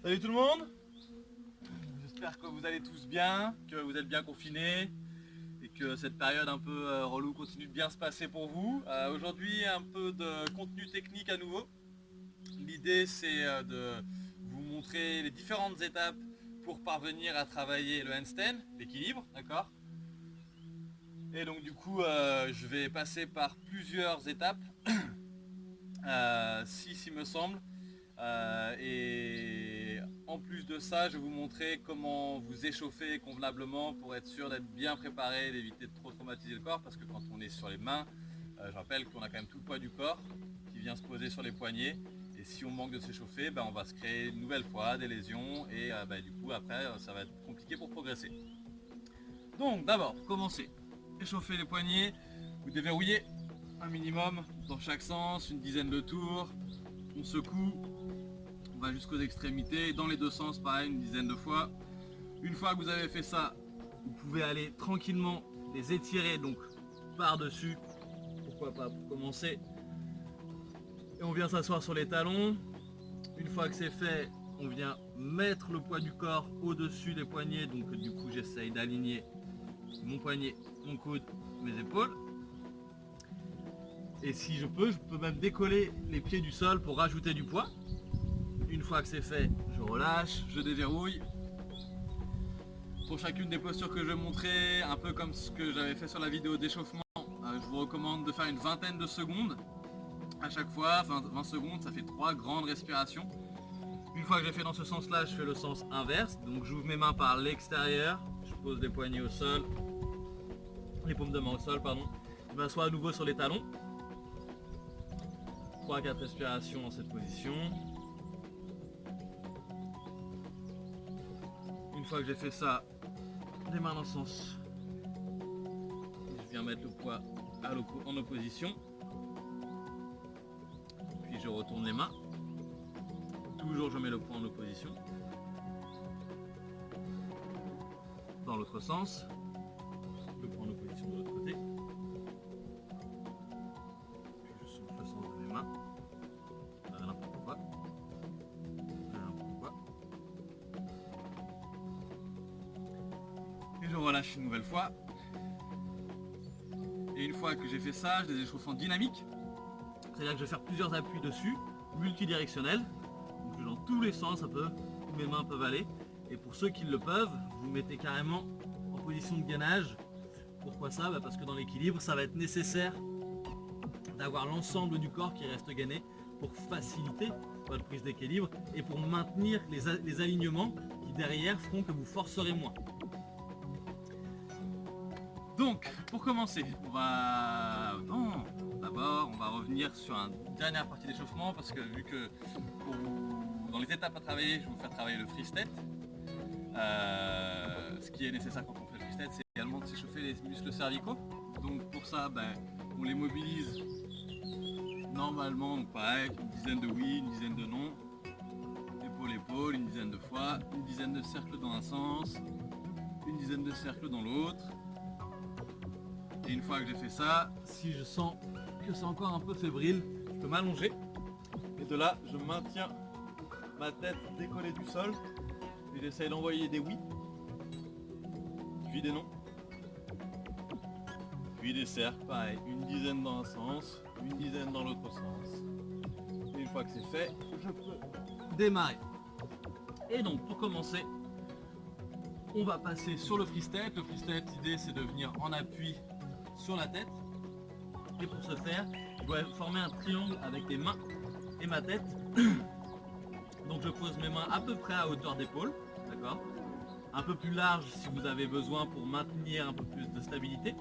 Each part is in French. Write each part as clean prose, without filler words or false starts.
Salut tout le monde, j'espère que vous allez tous bien, que vous êtes bien confinés et que cette période un peu relou continue de bien se passer pour vous. Aujourd'hui un peu de contenu technique à nouveau. L'idée c'est de vous montrer les différentes étapes pour parvenir à travailler le handstand, l'équilibre, d'accord? Et donc du coup je vais passer par plusieurs étapes, 6 il me semble. Et en plus de ça, je vais vous montrer comment vous échauffer convenablement pour être sûr d'être bien préparé, d'éviter de trop traumatiser le corps, parce que quand on est sur les mains, je rappelle qu'on a quand même tout le poids du corps qui vient se poser sur les poignets, et si on manque de s'échauffer, on va se créer une nouvelle fois des lésions, et du coup après ça va être compliqué pour progresser. Donc d'abord, pour commencer, échauffer les poignets, vous déverrouillez un minimum dans chaque sens, une dizaine de tours, on secoue. On va jusqu'aux extrémités, dans les deux sens, pareil, une dizaine de fois. Une fois que vous avez fait ça, vous pouvez aller tranquillement les étirer donc par-dessus, pourquoi pas pour commencer. Et on vient s'asseoir sur les talons. Une fois que c'est fait, on vient mettre le poids du corps au-dessus des poignets. Donc du coup, j'essaye d'aligner mon poignet, mon coude, mes épaules. Et si je peux même décoller les pieds du sol pour rajouter du poids. Une fois que c'est fait, je relâche, je déverrouille. Pour chacune des postures que je vais montrer, un peu comme ce que j'avais fait sur la vidéo d'échauffement, je vous recommande de faire une vingtaine de secondes à chaque fois. 20 secondes, ça fait 3 grandes respirations. Une fois que j'ai fait dans ce sens-là, je fais le sens inverse. Donc j'ouvre mes mains par l'extérieur, je pose les poignets au sol, les paumes de main au sol, pardon. Je m'assois à nouveau sur les talons. 3-4 respirations dans cette position. Une fois que j'ai fait ça, les mains dans le sens, je viens mettre le poids en opposition, puis je retourne les mains, toujours je mets le poids en opposition, dans l'autre sens, le poids en opposition de l'autre côté, puis je souffle le sens de mes mains, n'importe quoi. Et je relâche une nouvelle fois. Et une fois que j'ai fait ça, je les échauffe en dynamique. C'est-à-dire que je vais faire plusieurs appuis dessus, multidirectionnels. Donc dans tous les sens, ça peut, mes mains peuvent aller. Et pour ceux qui le peuvent, vous mettez carrément en position de gainage. Pourquoi ça? Parce que dans l'équilibre, ça va être nécessaire d'avoir l'ensemble du corps qui reste gainé pour faciliter votre prise d'équilibre et pour maintenir les alignements qui derrière feront que vous forcerez moins. Donc, pour commencer, d'abord, on va revenir sur une dernière partie d'échauffement parce que vu que dans les étapes à travailler, je vais vous faire travailler le free step. Ce qui est nécessaire quand on fait le free step, c'est également de s'échauffer les muscles cervicaux. Donc pour ça, on les mobilise normalement, donc pareil, une dizaine de oui, une dizaine de non, épaule-épaule, une dizaine de fois, une dizaine de cercles dans un sens, une dizaine de cercles dans l'autre. Et une fois que j'ai fait ça, si je sens que c'est encore un peu fébrile, je peux m'allonger. Et de là, je maintiens ma tête décollée du sol. Et j'essaye d'envoyer des oui, puis des non, puis des cercles, pareil, une dizaine dans un sens, une dizaine dans l'autre sens. Et une fois que c'est fait, je peux démarrer. Et donc pour commencer, on va passer sur le free step. Le free step, l'idée c'est de venir en appui sur la tête. Et pour ce faire, je dois former un triangle avec les mains et ma tête. Donc je pose mes mains à peu près à hauteur d'épaule, d'accord? Un peu plus large si vous avez besoin pour maintenir un peu plus de stabilité.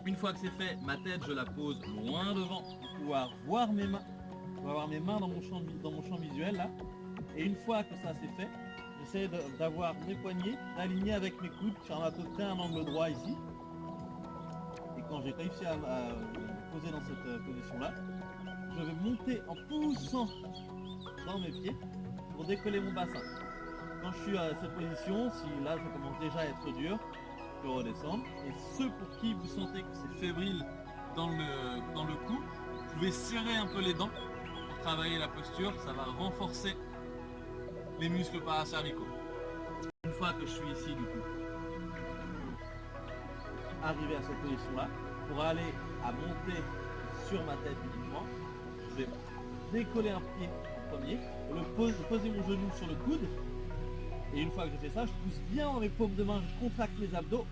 Une fois que c'est fait, ma tête je la pose loin devant pour pouvoir voir mes mains. Je vais avoir mes mains dans mon champ visuel là. Et une fois que ça c'est fait, j'essaie d'avoir mes poignets alignés avec mes coudes sur à peu près un angle droit ici. Et quand j'ai réussi à me poser dans cette position là, je vais monter en poussant dans mes pieds pour décoller mon bassin. Quand je suis à cette position, si là ça commence déjà à être dur, je peux redescendre. Et ceux pour qui vous sentez que c'est fébrile dans le cou, vous pouvez serrer un peu les dents pour travailler la posture, ça va renforcer les muscles paracervicaux. Une fois que je suis ici du coup, arrivé à cette position-là, pour aller à monter sur ma tête uniquement, je vais décoller un pied en premier, poser mon genou sur le coude, et une fois que j'ai fait ça, je pousse bien dans mes paumes de main, je contracte mes abdos,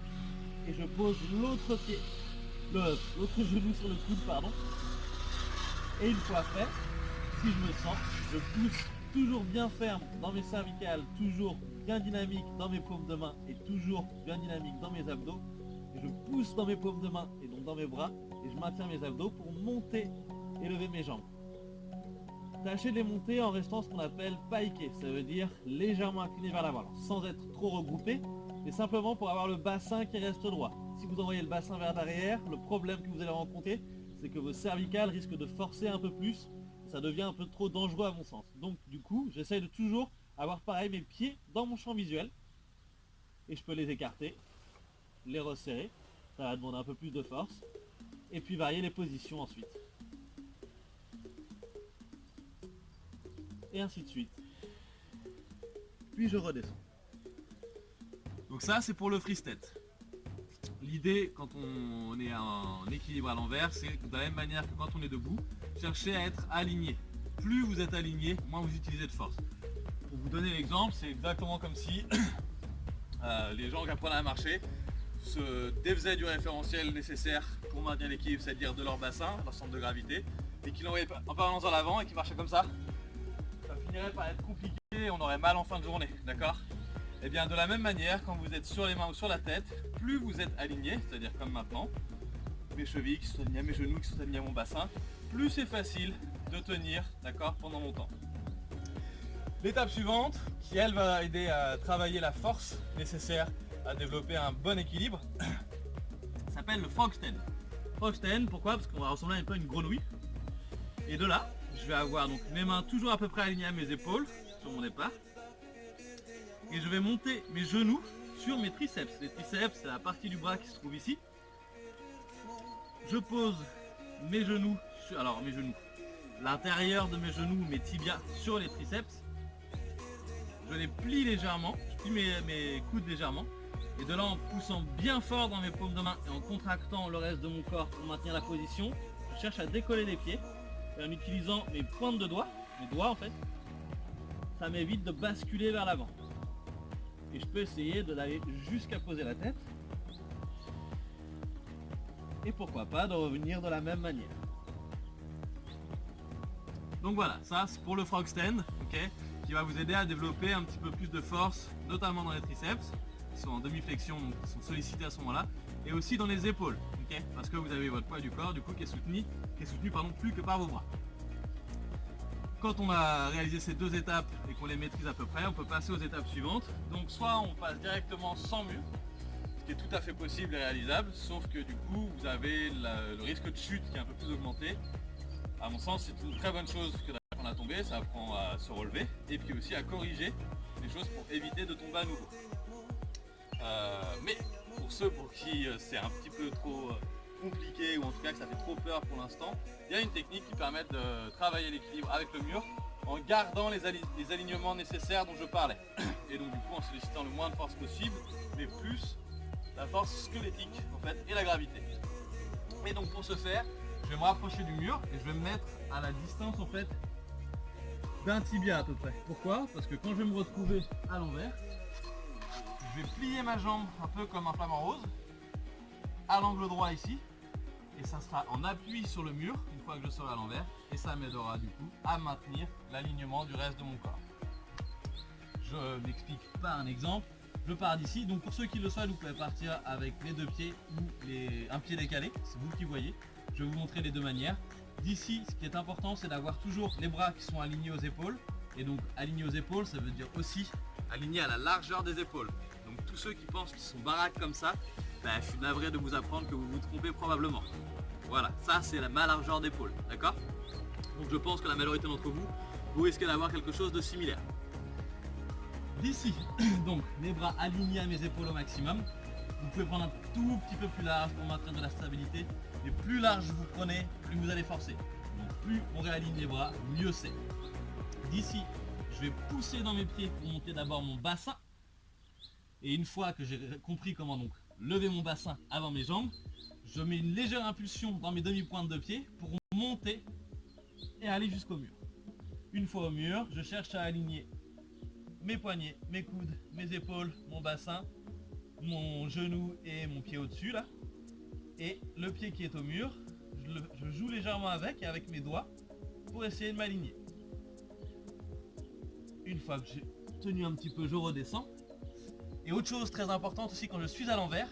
et je pose l'autre pied, l'autre genou sur le coude, pardon. Et une fois fait, si je me sens, je pousse toujours bien ferme dans mes cervicales, toujours bien dynamique dans mes paumes de main et toujours bien dynamique dans mes abdos. Et je pousse dans mes paumes de main et donc dans mes bras et je maintiens mes abdos pour monter et lever mes jambes. Tâchez de les monter en restant ce qu'on appelle piqué, ça veut dire légèrement incliné vers l'avant, sans être trop regroupé, mais simplement pour avoir le bassin qui reste droit. Si vous envoyez le bassin vers l'arrière, le problème que vous allez rencontrer, c'est que vos cervicales risquent de forcer un peu plus, ça devient un peu trop dangereux à mon sens. Donc du coup, j'essaye de toujours avoir pareil mes pieds dans mon champ visuel, et je peux les écarter, les resserrer, ça va demander un peu plus de force, et puis varier les positions ensuite. Et ainsi de suite. Puis je redescends. Donc ça c'est pour le free step. L'idée quand on est en équilibre à l'envers, c'est de la même manière que quand on est debout, chercher à être aligné. Plus vous êtes aligné, moins vous utilisez de force. Pour vous donner l'exemple, c'est exactement comme si les gens qui apprenaient à marcher se défaisaient du référentiel nécessaire pour maintenir l'équilibre, c'est-à-dire de leur bassin, leur centre de gravité, et qu'ils l'envoyaient en permanence en avant et qu'ils marchaient comme ça. Ça finirait par être compliqué et on aurait mal en fin de journée, d'accord? Et bien de la même manière, quand vous êtes sur les mains ou sur la tête, plus vous êtes aligné, c'est-à-dire comme maintenant, mes chevilles qui sont alignées à mes genoux, qui sont alignés à mon bassin, plus c'est facile de tenir, d'accord, pendant longtemps. L'étape suivante, qui elle va aider à travailler la force nécessaire à développer un bon équilibre, s'appelle le frog stand. Frog stand, pourquoi? Parce qu'on va ressembler un peu à une grenouille. Et de là, je vais avoir donc mes mains toujours à peu près alignées à mes épaules sur mon départ. Et je vais monter mes genoux sur mes triceps. Les triceps, c'est la partie du bras qui se trouve ici. Je pose mes genoux sur, l'intérieur de mes genoux, mes tibias sur les triceps. Je les plie légèrement, je plie mes coudes légèrement. Et de là, en poussant bien fort dans mes paumes de main et en contractant le reste de mon corps pour maintenir la position, je cherche à décoller les pieds. Et en utilisant mes pointes de doigts, mes doigts en fait, ça m'évite de basculer vers l'avant. Et je peux essayer d'aller jusqu'à poser la tête. Et pourquoi pas de revenir de la même manière. Donc voilà, ça c'est pour le frog stand, okay, qui va vous aider à développer un petit peu plus de force, notamment dans les triceps, qui sont en demi-flexion, donc qui sont sollicités à ce moment-là, et aussi dans les épaules, okay, parce que vous avez votre poids du corps, du coup, qui est soutenu plus que par vos bras. Quand on a réalisé ces deux étapes et qu'on les maîtrise à peu près, on peut passer aux étapes suivantes. Donc soit on passe directement sans mur, ce qui est tout à fait possible et réalisable, sauf que du coup vous avez le risque de chute qui est un peu plus augmenté. À mon sens, c'est une très bonne chose que quand on a tombé, ça apprend à se relever et puis aussi à corriger les choses pour éviter de tomber à nouveau. Mais pour ceux pour qui c'est un petit peu trop compliqué ou en tout cas que ça fait trop peur pour l'instant, il y a une technique qui permet de travailler l'équilibre avec le mur en gardant les alignements nécessaires dont je parlais. Et donc du coup en sollicitant le moins de force possible, mais plus la force squelettique en fait et la gravité. Et donc pour ce faire, je vais me rapprocher du mur et je vais me mettre à la distance en fait d'un tibia à peu près. Pourquoi? Parce que quand je vais me retrouver à l'envers, je vais plier ma jambe un peu comme un flamant rose à l'angle droit ici. Et ça sera en appui sur le mur une fois que je serai à l'envers et ça m'aidera du coup à maintenir l'alignement du reste de mon corps. Je m'explique par un exemple. Je pars d'ici, donc pour ceux qui le souhaitent, vous pouvez partir avec les deux pieds ou un pied décalé, c'est vous qui voyez. Je vais vous montrer les deux manières. D'ici, ce qui est important, c'est d'avoir toujours les bras qui sont alignés aux épaules. Et donc alignés aux épaules, ça veut dire aussi alignés à la largeur des épaules. Donc tous ceux qui pensent qu'ils sont baraques comme ça, je suis navré de vous apprendre que vous vous trompez probablement. Voilà, ça c'est ma largeur d'épaule, d'accord? Donc je pense que la majorité d'entre vous, vous risquez d'avoir quelque chose de similaire. D'ici, donc mes bras alignés à mes épaules au maximum. Vous pouvez prendre un tout petit peu plus large pour maintenir de la stabilité. Et plus large vous prenez, plus vous allez forcer. Donc plus on réaligne les bras, mieux c'est. D'ici, je vais pousser dans mes pieds pour monter d'abord mon bassin. Et une fois que j'ai compris comment donc lever mon bassin avant mes jambes, je mets une légère impulsion dans mes demi-pointes de pied pour monter et aller jusqu'au mur. Une fois au mur, je cherche à aligner mes poignets, mes coudes, mes épaules, mon bassin, mon genou et mon pied au-dessus là. Et le pied qui est au mur, je joue légèrement avec et avec mes doigts pour essayer de m'aligner. Une fois que j'ai tenu un petit peu, je redescends. Et autre chose très importante aussi, quand je suis à l'envers,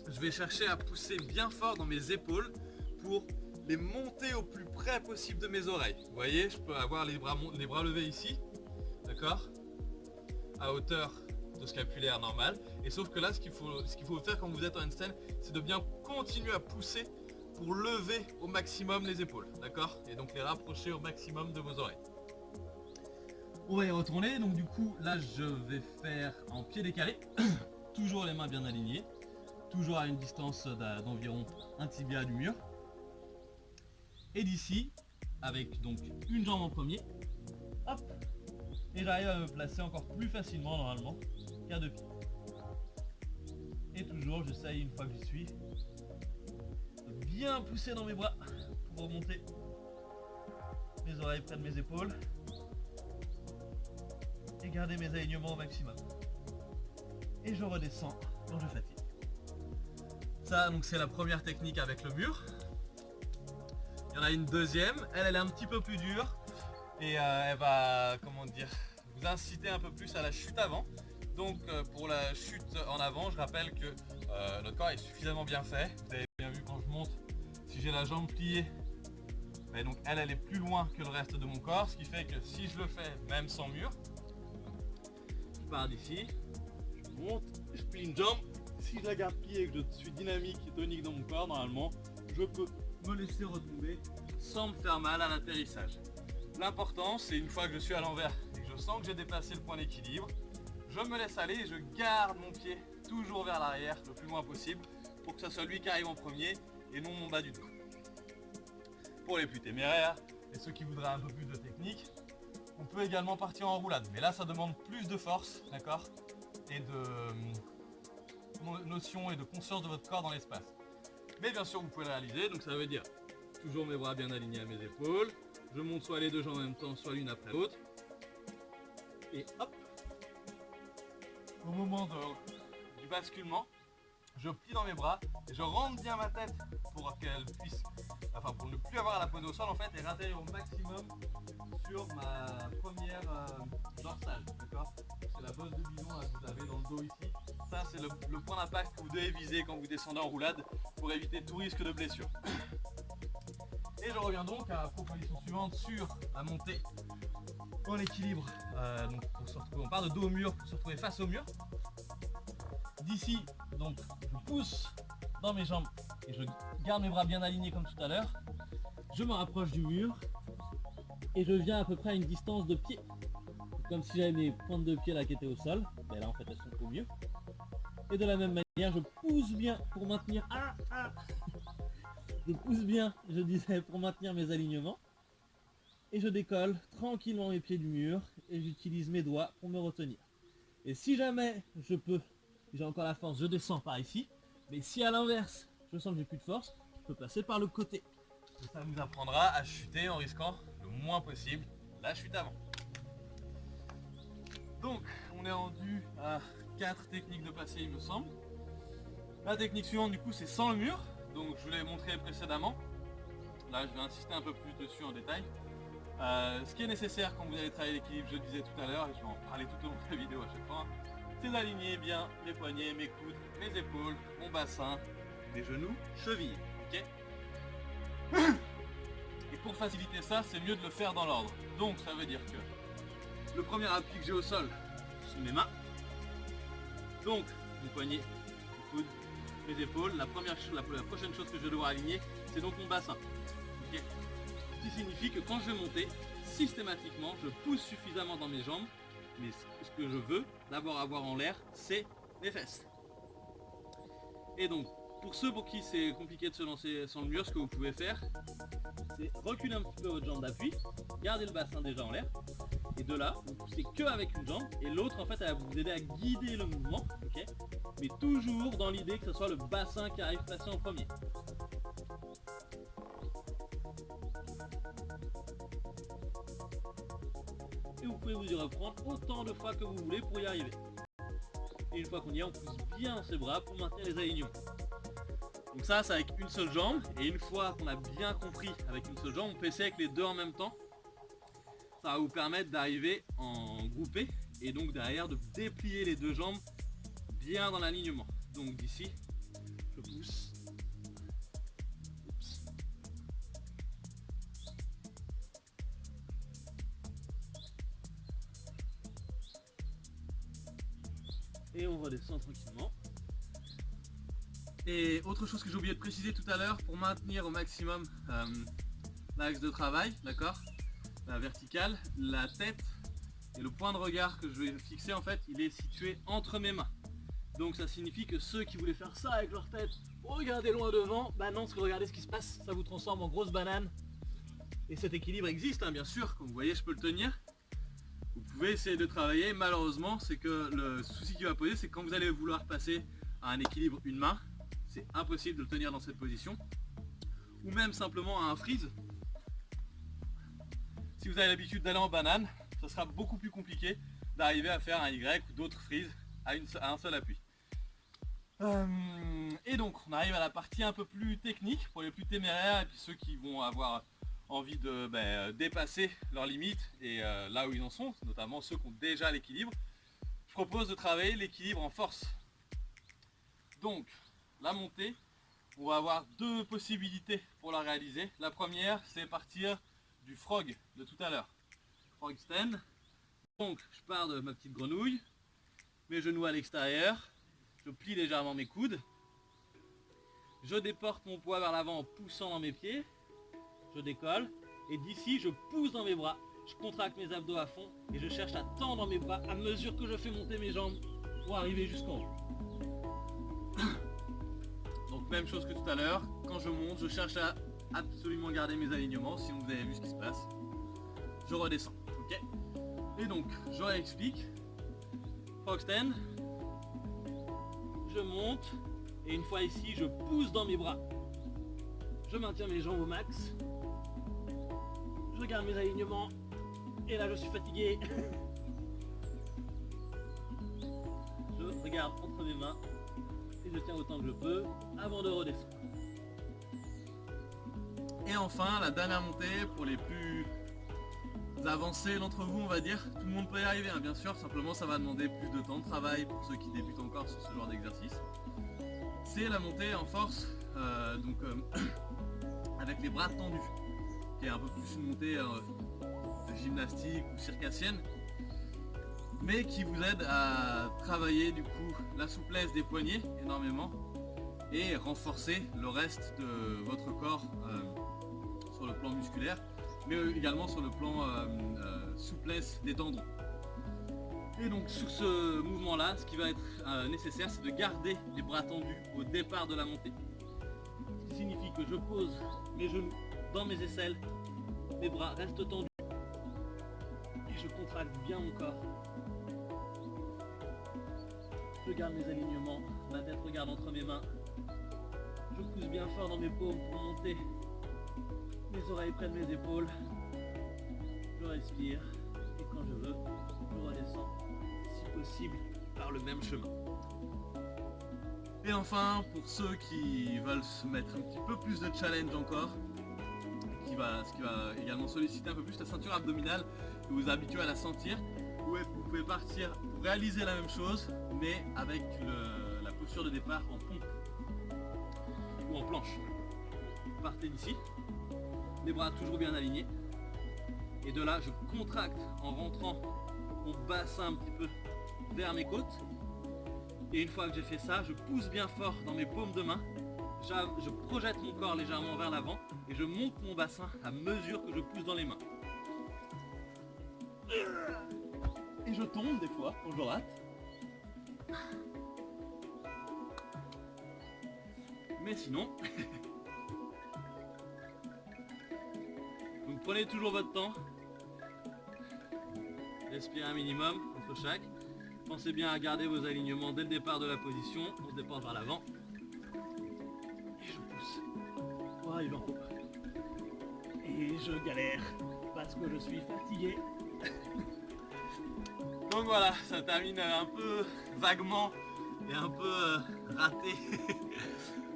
je vais chercher à pousser bien fort dans mes épaules pour les monter au plus près possible de mes oreilles. Vous voyez, je peux avoir les bras levés ici, d'accord, à hauteur de scapulaire normal. Et sauf que là, ce qu'il faut faire quand vous êtes en handstand, c'est de bien continuer à pousser pour lever au maximum les épaules, d'accord, et donc les rapprocher au maximum de vos oreilles. On va y retourner, donc du coup là je vais faire en pied décalé, toujours les mains bien alignées, toujours à une distance d'environ un tibia du mur. Et d'ici, avec donc une jambe en premier, hop, et j'arrive à me placer encore plus facilement normalement qu'à deux pieds. Et toujours j'essaye, une fois que j'y suis, de bien pousser dans mes bras pour remonter mes oreilles près de mes épaules. Et garder mes alignements au maximum. Et je redescends quand je fatigue. Ça, donc c'est la première technique avec le mur. Il y en a une deuxième, elle est un petit peu plus dure et elle va, comment dire, vous inciter un peu plus à la chute avant. Donc pour la chute en avant, je rappelle que notre corps est suffisamment bien fait. Vous avez bien vu quand je monte, si j'ai la jambe pliée, mais donc elle est plus loin que le reste de mon corps, ce qui fait que si je le fais même sans mur, je pars d'ici, je monte, je plie une jambe. Si je la garde pliée et que je suis dynamique et tonique dans mon corps, normalement, je peux me laisser retomber sans me faire mal à l'atterrissage. L'important, c'est une fois que je suis à l'envers et que je sens que j'ai dépassé le point d'équilibre, je me laisse aller et je garde mon pied toujours vers l'arrière le plus loin possible pour que ce soit lui qui arrive en premier et non mon bas du dos. Pour les plus téméraires et ceux qui voudraient un peu plus de technique, on peut également partir en roulade, mais là ça demande plus de force, d'accord, et de notion et de conscience de votre corps dans l'espace. Mais bien sûr vous pouvez le réaliser, donc ça veut dire toujours mes bras bien alignés à mes épaules, je monte soit les deux jambes en même temps, soit l'une après l'autre, et hop, au moment du basculement, je plie dans mes bras et je rentre bien ma tête pour qu'elle puisse, enfin pour ne plus avoir à la poser au sol en fait, et ratterrir au maximum sur ma première dorsale, d'accord. C'est la bosse de bison là, que vous avez dans le dos ici. Ça c'est le point d'impact que vous devez viser quand vous descendez en roulade pour éviter tout risque de blessure. Et je reviens donc à la proposition suivante sur la montée en équilibre. Donc on part de dos au mur pour se retrouver face au mur. D'ici, donc je pousse dans mes jambes et je garde mes bras bien alignés comme tout à l'heure. Je me rapproche du mur et je viens à peu près à une distance de pied. Comme si j'avais mes pointes de pied là qui étaient au sol. Mais là en fait elles sont au mur. Et de la même manière, je pousse bien pour maintenir. Je pousse bien, je disais, pour maintenir mes alignements. Et je décolle tranquillement mes pieds du mur et j'utilise mes doigts pour me retenir. Et si jamais je peux, j'ai encore la force, je descends par ici. Mais si à l'inverse, je sens que j'ai plus de force, je peux passer par le côté. Et ça nous apprendra à chuter en risquant le moins possible la chute avant. Donc, on est rendu à 4 techniques de passé, il me semble. La technique suivante, du coup, c'est sans le mur. Donc, je vous l'ai montré précédemment. Là, je vais insister un peu plus dessus en détail. Ce qui est nécessaire quand vous allez travailler l'équilibre, je le disais tout à l'heure, et je vais en parler tout au long de la vidéo à chaque fois, c'est d'aligner bien mes poignets, mes coudes, mes épaules, mon bassin, mes genoux, chevilles. Ok. Et pour faciliter ça, c'est mieux de le faire dans l'ordre. Donc, ça veut dire que le premier appui que j'ai au sol sont mes mains. Donc, mon poignet, mes coudes, mes épaules. La prochaine chose que je vais devoir aligner, c'est donc mon bassin. Okay. Ce qui signifie que quand je vais monter, systématiquement, je pousse suffisamment dans mes jambes. Mais ce que je veux d'abord avoir en l'air, c'est mes fesses. Et donc, pour ceux pour qui c'est compliqué de se lancer sans le mur, ce que vous pouvez faire, c'est reculer un petit peu votre jambe d'appui, garder le bassin déjà en l'air, Et de là, vous poussez que avec une jambe et l'autre en fait elle va vous aider à guider le mouvement, ok, mais toujours dans l'idée que ce soit le bassin qui arrive placé en premier. Et vous pouvez vous y reprendre autant de fois que vous voulez pour y arriver. Et une fois qu'on y est, on pousse bien ses bras pour maintenir les alignements. Donc ça, c'est avec une seule jambe. Et une fois qu'on a bien compris avec une seule jambe, on peut essayer avec les deux en même temps. Ça va vous permettre d'arriver en groupé et donc derrière de déplier les deux jambes bien dans l'alignement. Donc d'ici, je pousse. Oups. Et on redescend tranquillement. Et autre chose que j'ai oublié de préciser tout à l'heure, pour maintenir au maximum l'axe de travail, d'accord, la verticale, la tête et le point de regard que je vais fixer en fait, il est situé entre mes mains. Donc ça signifie que ceux qui voulaient faire ça avec leur tête, regardez loin devant, bah non, parce que regardez ce qui se passe, ça vous transforme en grosse banane. Et cet équilibre existe, hein, bien sûr, comme vous voyez, je peux le tenir. Vous pouvez essayer de travailler, malheureusement, c'est que le souci qui va poser, c'est que quand vous allez vouloir passer à un équilibre une main, c'est impossible de le tenir dans cette position. Ou même simplement à un freeze. Si vous avez l'habitude d'aller en banane, ce sera beaucoup plus compliqué d'arriver à faire un Y ou d'autres freezes à un seul appui. Et donc on arrive à la partie un peu plus technique pour les plus téméraires et puis ceux qui vont avoir envie de dépasser leurs limites et là où ils en sont, notamment ceux qui ont déjà l'équilibre. Je propose de travailler l'équilibre en force. Donc la montée, on va avoir deux possibilités pour la réaliser. La première, c'est partir du frog de tout à l'heure. Frog stand. Donc je pars de ma petite grenouille, mes genoux à l'extérieur, je plie légèrement mes coudes, je déporte mon poids vers l'avant en poussant dans mes pieds, je décolle, et d'ici je pousse dans mes bras, je contracte mes abdos à fond et je cherche à tendre mes bras à mesure que je fais monter mes jambes pour arriver jusqu'en haut. Donc même chose que tout à l'heure, quand je monte, je cherche à absolument garder mes alignements, sinon vous avez vu ce qui se passe. Je redescends, ok. Et donc, je réexplique. Frog stand, je monte, et une fois ici, je pousse dans mes bras. Je maintiens mes jambes au max. Je garde mes alignements, et là je suis fatigué. Je regarde entre mes mains, et je tiens autant que je peux avant de redescendre. Et enfin, la dernière montée pour les plus avancés d'entre vous, on va dire. Tout le monde peut y arriver, hein, bien sûr, simplement ça va demander plus de temps de travail pour ceux qui débutent encore sur ce genre d'exercice. C'est la montée en force, avec les bras tendus, qui est un peu plus une montée de gymnastique ou circassienne, mais qui vous aide à travailler du coup la souplesse des poignets énormément et renforcer le reste de votre corps sur le plan musculaire, mais également sur le plan souplesse des tendons. Et donc sur ce mouvement là, ce qui va être nécessaire, c'est de garder les bras tendus au départ de la montée. Ce qui signifie que je pose mes genoux dans mes aisselles, mes bras restent tendus et je contracte bien mon corps. Je garde mes alignements, ma tête regarde entre mes mains. Je pousse bien fort dans mes paumes pour monter. Mes oreilles prennent mes épaules. Je respire et quand je veux, je redescends, si possible, par le même chemin. Et enfin, pour ceux qui veulent se mettre un petit peu plus de challenge encore, ce qui va également solliciter un peu plus la ceinture abdominale, que vous habituez à la sentir, vous pouvez partir pour réaliser la même chose, mais avec la posture de départ en pompe ou en planche. Vous partez d'ici, les bras toujours bien alignés, et de là je contracte en rentrant mon bassin un petit peu vers mes côtes, et une fois que j'ai fait ça, je pousse bien fort dans mes paumes de main, je projette mon corps légèrement vers l'avant et je monte mon bassin à mesure que je pousse dans les mains. Et je tombe des fois quand je rate. Mais sinon, donc prenez toujours votre temps. respirez un minimum entre chaque. Pensez bien à garder vos alignements dès le départ de la position. On se déporte vers l'avant. Et je pousse pour arriver en haut. Et je galère parce que je suis fatigué. Donc voilà, ça termine un peu vaguement et un peu raté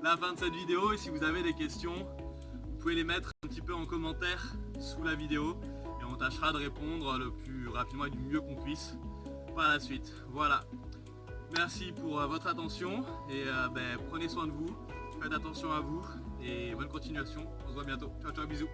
la fin de cette vidéo. Et si vous avez des questions, vous pouvez les mettre un petit peu en commentaire sous la vidéo et on tâchera de répondre le plus rapidement et du mieux qu'on puisse par la suite. Voilà, merci pour votre attention et prenez soin de vous, faites attention à vous et bonne continuation. On se voit bientôt. Ciao ciao, bisous.